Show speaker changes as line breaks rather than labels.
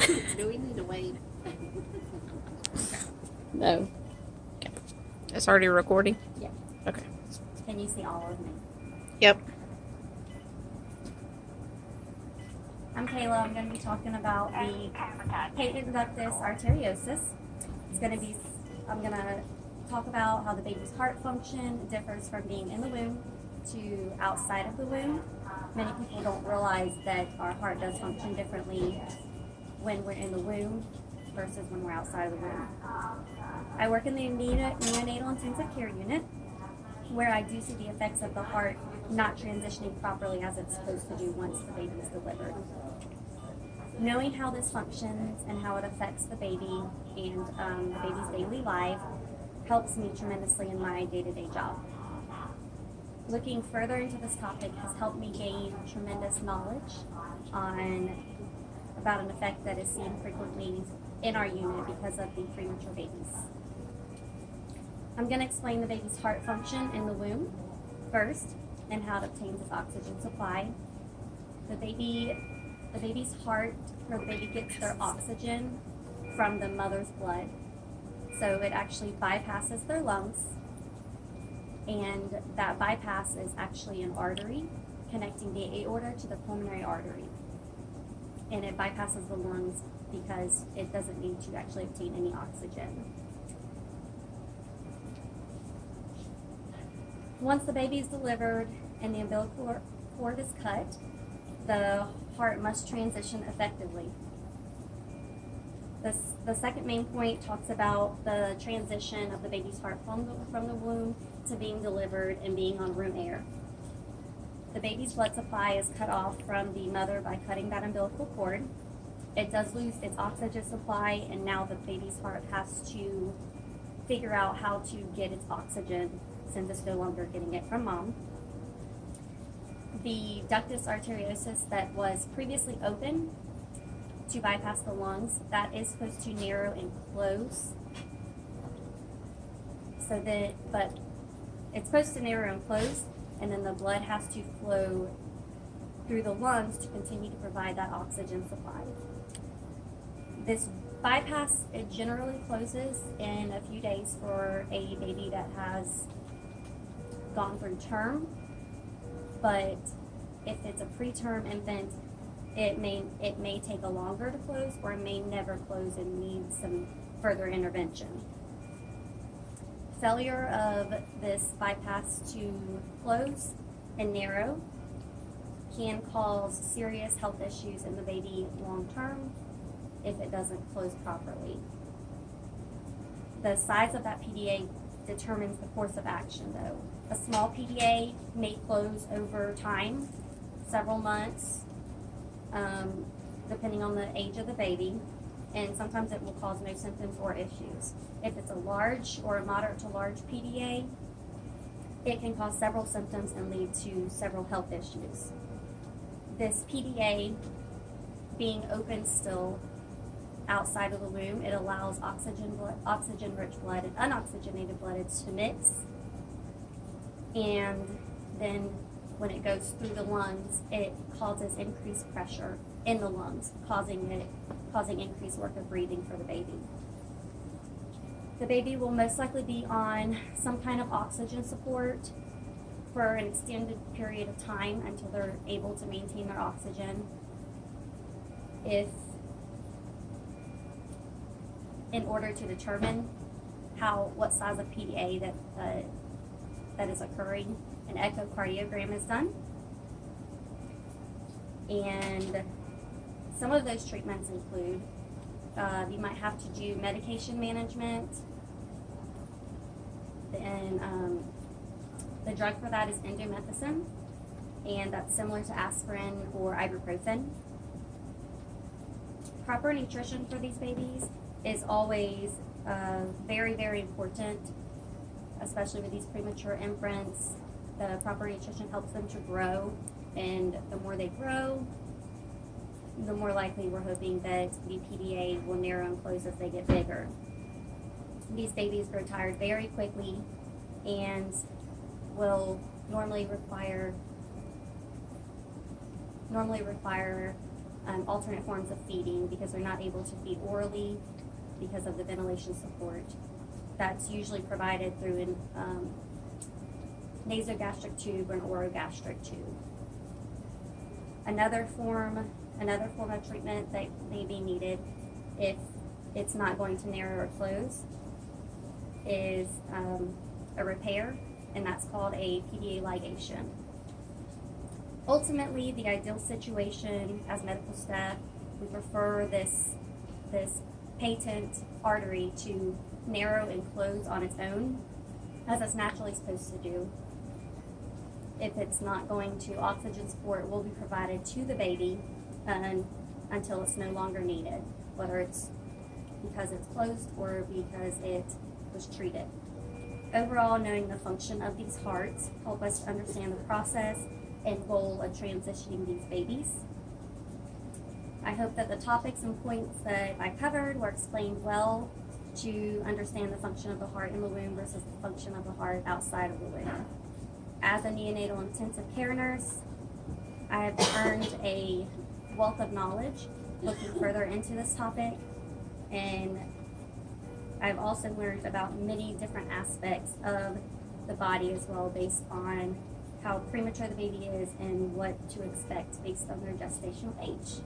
Do we need to wait?
No.
It's already recording?
Yeah.
Okay.
Can you see all of me?
Yep.
I'm Kayla. I'm going to be talking about the patent ductus arteriosus. I'm going to talk about how the baby's heart function differs from being in the womb to outside of the womb. Many people don't realize that our heart does function differently when we're in the womb versus when we're outside of the womb. I work in the neonatal intensive care unit, where I do see the effects of the heart not transitioning properly as it's supposed to do once the baby is delivered. Knowing how this functions and how it affects the baby and the baby's daily life helps me tremendously in my day-to-day job. Looking further into this topic has helped me gain tremendous knowledge about an effect that is seen frequently in our unit because of the premature babies. I'm going to explain the baby's heart function in the womb first and how it obtains its oxygen supply. The baby's heart, where the baby gets their oxygen from the mother's blood. So it actually bypasses their lungs, and that bypass is actually an artery connecting the aorta to the pulmonary artery. And it bypasses the lungs because it doesn't need to actually obtain any oxygen. Once the baby is delivered and the umbilical cord is cut, the heart must transition effectively. The second main point talks about the transition of the baby's heart from the womb to being delivered and being on room air. The baby's blood supply is cut off from the mother by cutting that umbilical cord. It does lose its oxygen supply, and now the baby's heart has to figure out how to get its oxygen since it's no longer getting it from mom. The ductus arteriosus that was previously open to bypass the lungs, that is supposed to narrow and close. But it's supposed to narrow and close, and then the blood has to flow through the lungs to continue to provide that oxygen supply. This bypass, it generally closes in a few days for a baby that has gone through term, but if it's a preterm infant, it may take a longer to close, or it may never close and need some further intervention. Failure of this bypass to close and narrow can cause serious health issues in the baby long term if it doesn't close properly. The size of that PDA determines the course of action, though. A small PDA may close over time, several months, depending on the age of the baby, and sometimes it will cause no symptoms or issues. If it's a large or a moderate to large PDA, it can cause several symptoms and lead to several health issues. This PDA being open still outside of the womb, it allows oxygen-rich blood and unoxygenated blood to mix, and then when it goes through the lungs, it causes increased pressure in the lungs, causing increased work of breathing for the baby. The baby will most likely be on some kind of oxygen support for an extended period of time until they're able to maintain their oxygen. In order to determine what size of PDA that is occurring, an echocardiogram is done. And some of those treatments include, you might have to do medication management, and the drug for that is indomethacin, and that's similar to aspirin or ibuprofen. Proper nutrition for these babies is always very, very important, especially with these premature infants. The proper nutrition helps them to grow, and the more they grow, the more likely we're hoping that the PDA will narrow and close as they get bigger. These babies grow tired very quickly and will normally require alternate forms of feeding because they're not able to feed orally because of the ventilation support. That's usually provided through an nasogastric tube or an orogastric tube. Another form of treatment that may be needed if it's not going to narrow or close is a repair, and that's called a PDA ligation. Ultimately, the ideal situation as medical staff, we prefer this patent artery to narrow and close on its own, as it's naturally supposed to do. If it's not going to, oxygen support will be provided to the baby until it's no longer needed, whether it's because it's closed or because it was treated. Overall, knowing the function of these hearts help us to understand the process and goal of transitioning these babies. I hope that the topics and points that I covered were explained well to understand the function of the heart in the womb versus the function of the heart outside of the womb. As a neonatal intensive care nurse, I have earned a wealth of knowledge looking further into this topic, and I've also learned about many different aspects of the body as well, based on how premature the baby is and what to expect based on their gestational age.